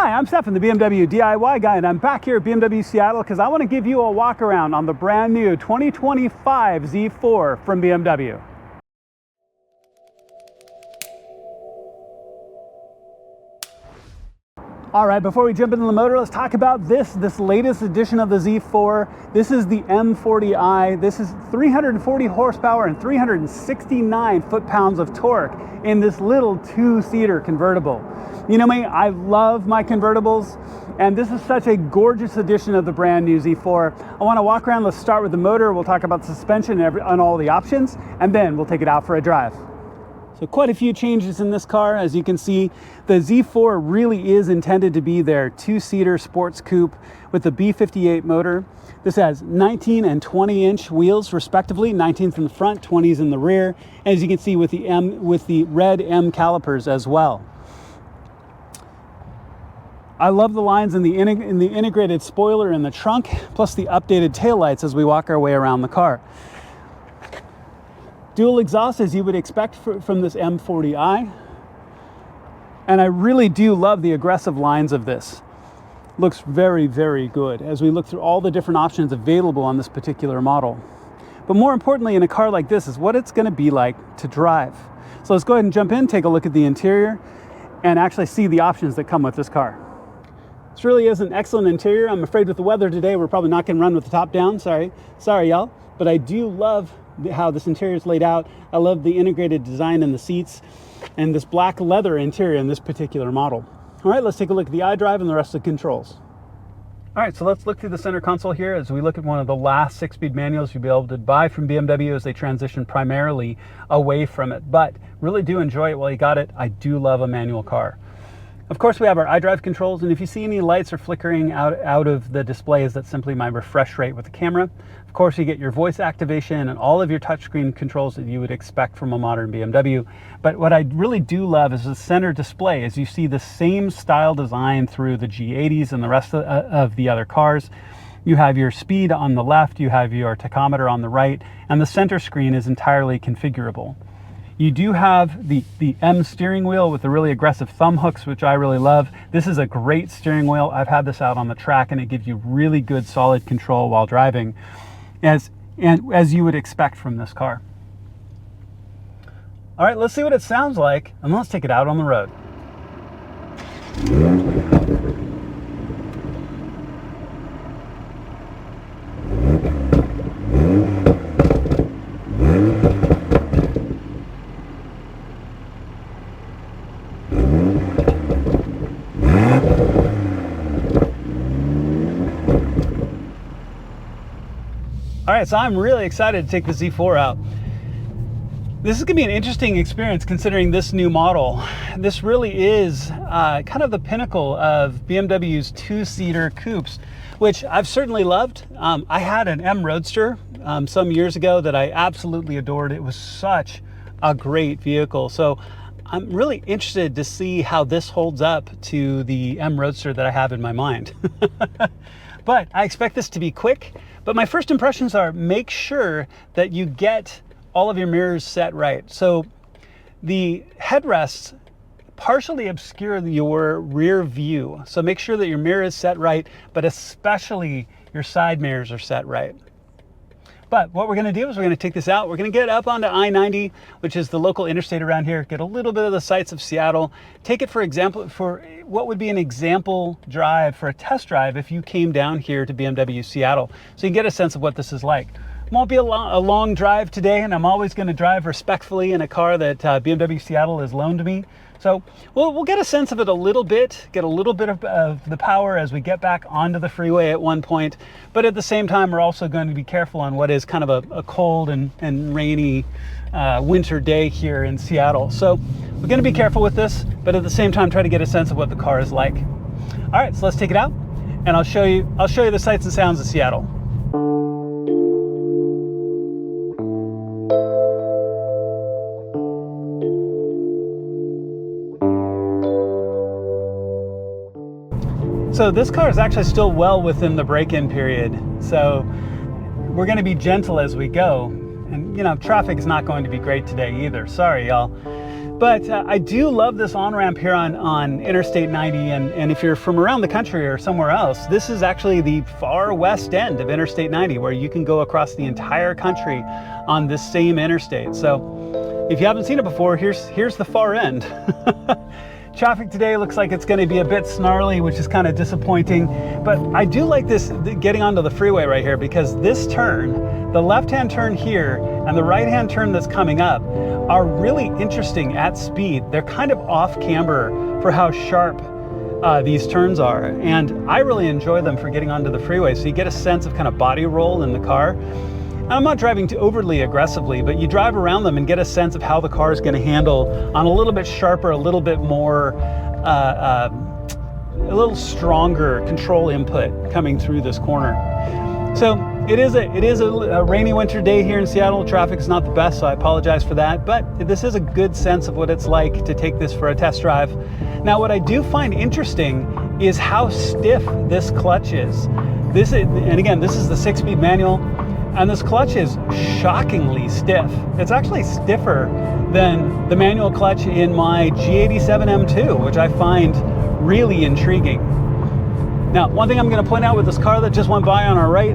Hi, I'm Stefan, the BMW DIY guy, and I'm back here at BMW Seattle because I want to give you a walk around on the brand new 2025 Z4 from BMW. All right, before we jump into the motor, let's talk about this latest edition of the Z4. This is the M40i. This is 340 horsepower and 369 foot-pounds of torque in this little two-seater convertible. You know me, I love my convertibles, and this is such a gorgeous edition of the brand new Z4. I want to walk around. Let's start with the motor. We'll talk about the suspension and all the options, and then we'll take it out for a drive. So quite a few changes in this car. As you can see, the Z4 really is intended to be their two-seater sports coupe with the B58 motor. This has 19 and 20-inch wheels respectively, 19s in the front, 20s in the rear. And as you can see with the red M calipers as well. I love the lines in the integrated spoiler in the trunk, plus the updated taillights as we walk our way around the car. Dual exhaust as you would expect from this M40i. And I really do love the aggressive lines of this. Looks very, very good as we look through all the different options available on this particular model. But more importantly, in a car like this is what it's going to be like to drive. So let's go ahead and jump in, take a look at the interior, and actually see the options that come with this car. This really is an excellent interior. I'm afraid with the weather today, we're probably not going to run with the top down. Sorry y'all. But I do love how this interior is laid out. I love the integrated design in the seats and this black leather interior in this particular model. All right, let's take a look at the iDrive and the rest of the controls. All right, so let's look through the center console here as we look at one of the last 6-speed manuals you'll be able to buy from BMW as they transition primarily away from it. But really do enjoy it while you got it. I do love a manual car. Of course, we have our iDrive controls, and if you see any lights are flickering out of the displays, that's simply my refresh rate with the camera. Of course, you get your voice activation and all of your touchscreen controls that you would expect from a modern BMW. But what I really do love is the center display, as you see the same style design through the G80s and the rest of the other cars. You have your speed on the left, you have your tachometer on the right, and the center screen is entirely configurable. You do have the M steering wheel with the really aggressive thumb hooks, which I really love. This is a great steering wheel. I've had this out on the track, and it gives you really good solid control while driving, as you would expect from this car. All right, let's see what it sounds like, and let's take it out on the road. All right, so I'm really excited to take the Z4 out. This is gonna be an interesting experience considering this new model. This really is kind of the pinnacle of BMW's two-seater coupes, which I've certainly loved. I had an M Roadster some years ago that I absolutely adored. It was such a great vehicle. So I'm really interested to see how this holds up to the M Roadster that I have in my mind. But I expect this to be quick. But my first impressions are make sure that you get all of your mirrors set right. So the headrests partially obscure your rear view. So make sure that your mirror is set right, but especially your side mirrors are set right. But what we're going to do is we're going to take this out. We're going to get up onto I-90, which is the local interstate around here, get a little bit of the sights of Seattle, take it for example, for what would be an example drive for a test drive if you came down here to BMW Seattle. So you can get a sense of what this is like. It won't be a long drive today, and I'm always going to drive respectfully in a car that BMW Seattle has loaned me. So we'll get a sense of it a little bit, get a little bit of the power as we get back onto the freeway at one point. But at the same time, we're also going to be careful on what is kind of a cold and rainy winter day here in Seattle. So we're going to be careful with this, but at the same time, try to get a sense of what the car is like. All right, so let's take it out, and I'll show you the sights and sounds of Seattle. So this car is actually still well within the break-in period. So we're going to be gentle as we go. And you know, traffic is not going to be great today either. Sorry, y'all. But I do love this on-ramp here on Interstate 90, and if you're from around the country or somewhere else, this is actually the far west end of Interstate 90, where you can go across the entire country on this same interstate. So if you haven't seen it before, here's the far end. Traffic today looks like it's going to be a bit snarly, which is kind of disappointing, but I do like this getting onto the freeway right here, because this turn, the left-hand turn here and the right-hand turn that's coming up, are really interesting at speed. They're kind of off camber for how sharp these turns are, and I really enjoy them for getting onto the freeway, so you get a sense of kind of body roll in the car. And I'm not driving too overly aggressively, but you drive around them and get a sense of how the car is going to handle on a little bit sharper, a little bit more, a little stronger control input coming through this corner. So it is a rainy winter day here in Seattle. Traffic is not the best, so I apologize for that, but this is a good sense of what it's like to take this for a test drive. Now, what I do find interesting is how stiff this clutch is. And again, this is the 6-speed manual, and this clutch is shockingly stiff. It's actually stiffer than the manual clutch in my G87 M2, which I find really intriguing. Now, one thing I'm going to point out with this car that just went by on our right,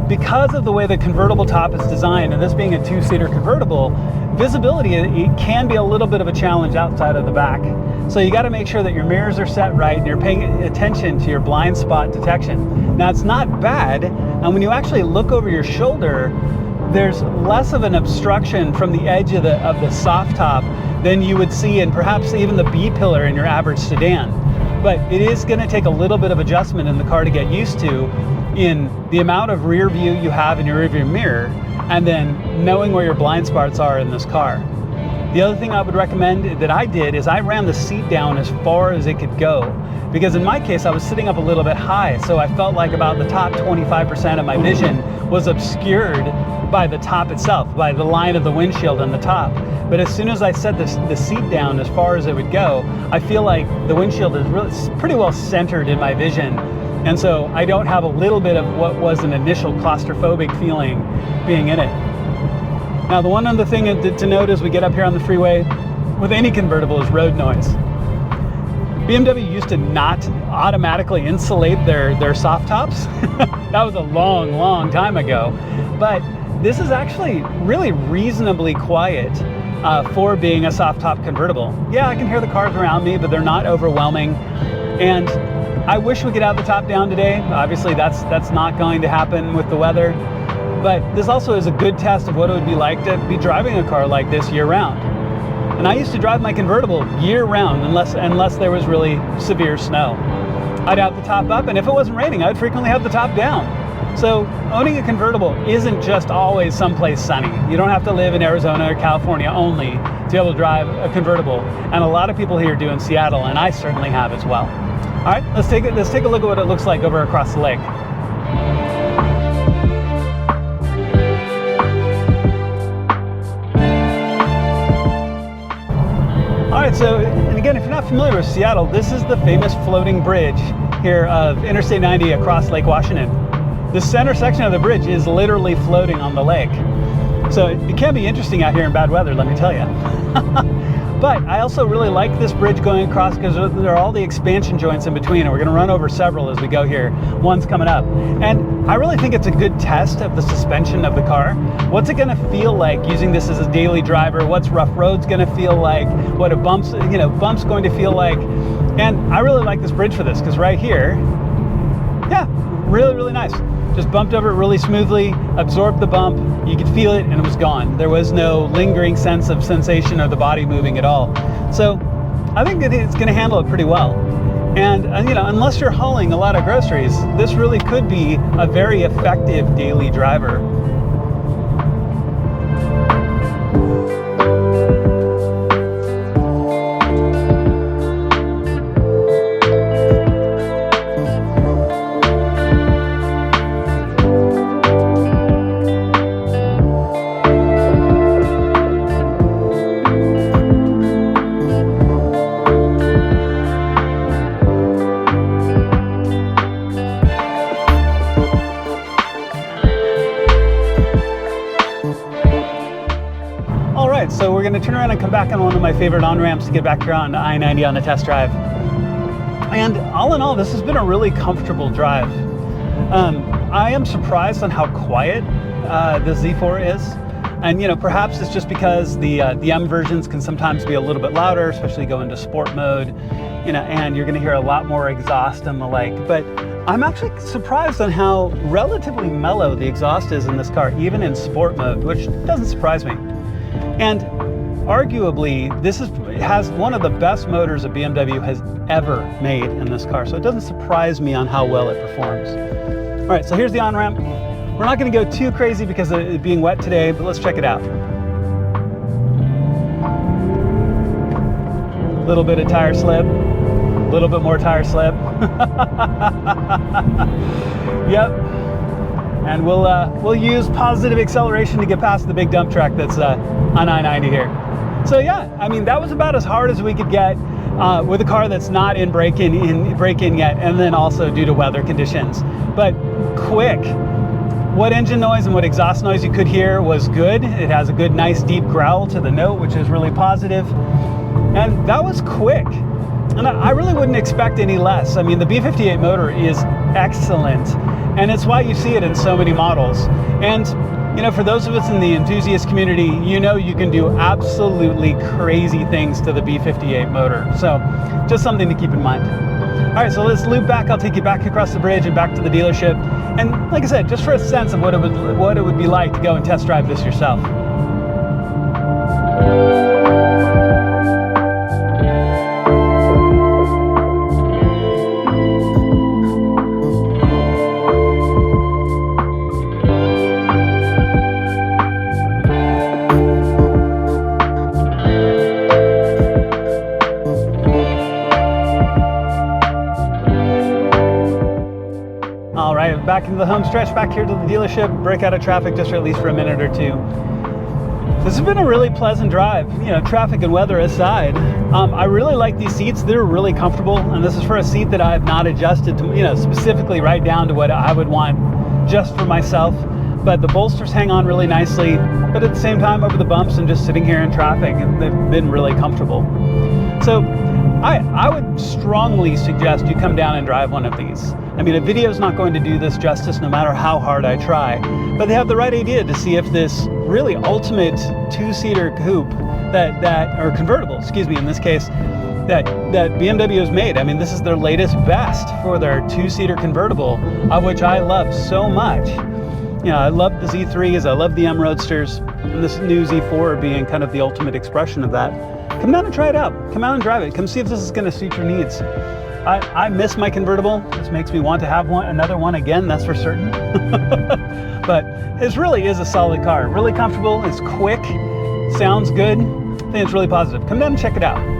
because of the way the convertible top is designed, and this being a 2-seater convertible, visibility, it can be a little bit of a challenge outside of the back. So you got to make sure that your mirrors are set right and you're paying attention to your blind spot detection. Now, it's not bad, and when you actually look over your shoulder, there's less of an obstruction from the edge of the soft top than you would see in perhaps even the B-pillar in your average sedan. But it is going to take a little bit of adjustment in the car to get used to, in the amount of rear view you have in your rear view mirror, and then knowing where your blind spots are in this car. The other thing I would recommend that I did is I ran the seat down as far as it could go, because in my case I was sitting up a little bit high, so I felt like about the top 25% of my vision was obscured by the top itself, by the line of the windshield on the top. But as soon as I set the seat down as far as it would go, I feel like the windshield is really pretty well centered in my vision, and so I don't have a little bit of what was an initial claustrophobic feeling being in it. Now, the one other thing to note as we get up here on the freeway with any convertible is road noise. BMW used to not automatically insulate their soft tops. That was a long, long time ago. But this is actually really reasonably quiet for being a soft top convertible. Yeah, I can hear the cars around me, but they're not overwhelming. And I wish we could have the top down today. Obviously, that's not going to happen with the weather. But this also is a good test of what it would be like to be driving a car like this year-round. And I used to drive my convertible year-round unless there was really severe snow. I'd have the top up, and if it wasn't raining, I'd frequently have the top down. So owning a convertible isn't just always someplace sunny. You don't have to live in Arizona or California only to be able to drive a convertible. And a lot of people here do in Seattle, and I certainly have as well. All right, let's take a look at what it looks like over across the lake. All right, so, and again, if you're not familiar with Seattle, this is the famous floating bridge here of Interstate 90 across Lake Washington. The center section of the bridge is literally floating on the lake. So it can be interesting out here in bad weather, let me tell you. But I also really like this bridge going across because there are all the expansion joints in between, and we're going to run over several as we go here. One's coming up. And I really think it's a good test of the suspension of the car. What's it going to feel like using this as a daily driver? What's rough roads going to feel like? What a bumps going to feel like? And I really like this bridge for this, because right here, yeah, really, really nice. Just bumped over it really smoothly, absorbed the bump, you could feel it, and it was gone. There was no lingering sense of sensation of the body moving at all. So I think it's going to handle it pretty well. And unless you're hauling a lot of groceries, this really could be a very effective daily driver. turn around and come back on one of my favorite on-ramps to get back here on I-90 on a test drive. And all in all, this has been a really comfortable drive. I am surprised on how quiet the Z4 is. And perhaps it's just because the M versions can sometimes be a little bit louder, especially go into sport mode, and you're going to hear a lot more exhaust and the like. But I'm actually surprised on how relatively mellow the exhaust is in this car, even in sport mode, which doesn't surprise me. And arguably, this has one of the best motors a BMW has ever made in this car, so it doesn't surprise me on how well it performs. All right, so here's the on-ramp. We're not going to go too crazy because of it being wet today, but let's check it out. A little bit of tire slip, a little bit more tire slip. Yep. And we'll use positive acceleration to get past the big dump truck that's on I-90 here. So yeah, I mean, that was about as hard as we could get with a car that's not in break-in yet, and then also due to weather conditions. But quick. What engine noise and what exhaust noise you could hear was good. It has a good, nice, deep growl to the note, which is really positive. And that was quick. And I really wouldn't expect any less. I mean, the B58 motor is excellent, and it's why you see it in so many models. And for those of us in the enthusiast community, you can do absolutely crazy things to the B58 motor. So just something to keep in mind. All right, so let's loop back. I'll take you back across the bridge and back to the dealership. And like I said, just for a sense of what it would be like to go and test drive this yourself. Back into the home stretch, back here to the dealership, break out of traffic just for at least for a minute or two. This has been a really pleasant drive, traffic and weather aside. I really like these seats. They're really comfortable, and this is for a seat that I have not adjusted to, specifically right down to what I would want just for myself. But the bolsters hang on really nicely, but at the same time, over the bumps and just sitting here in traffic, they've been really comfortable. So I would strongly suggest you come down and drive one of these. I mean, a video is not going to do this justice no matter how hard I try, but they have the right idea to see if this really ultimate two-seater coupe or convertible, excuse me, in this case, that BMW has made. I mean, this is their latest best for their two-seater convertible, of which I love so much. I love the Z3s, I love the M Roadsters, and this new Z4 being kind of the ultimate expression of that. Come down and try it out. Come out and drive it. Come see if this is going to suit your needs. I miss my convertible. This makes me want to have another one again, that's for certain. But it really is a solid car. Really comfortable, it's quick, sounds good. I think it's really positive. Come down and check it out.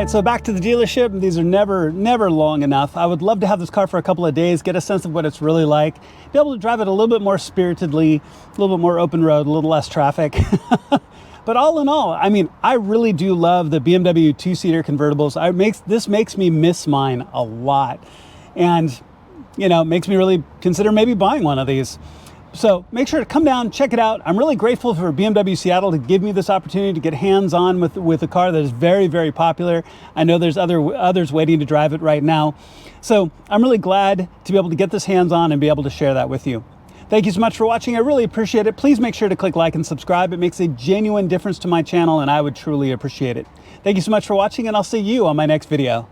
So back to the dealership. These are never long enough. I would love to have this car for a couple of days, get a sense of what it's really like, be able to drive it a little bit more spiritedly, a little bit more open road, a little less traffic. But all in all, I mean, I really do love the BMW two-seater convertibles. This makes me miss mine a lot, and makes me really consider maybe buying one of these. So make sure to come down, check it out. I'm really grateful for BMW Seattle to give me this opportunity to get hands-on with a car that is very, very popular. I know there's others waiting to drive it right now. So I'm really glad to be able to get this hands-on and be able to share that with you. Thank you so much for watching. I really appreciate it. Please make sure to click like and subscribe. It makes a genuine difference to my channel, and I would truly appreciate it. Thank you so much for watching, and I'll see you on my next video.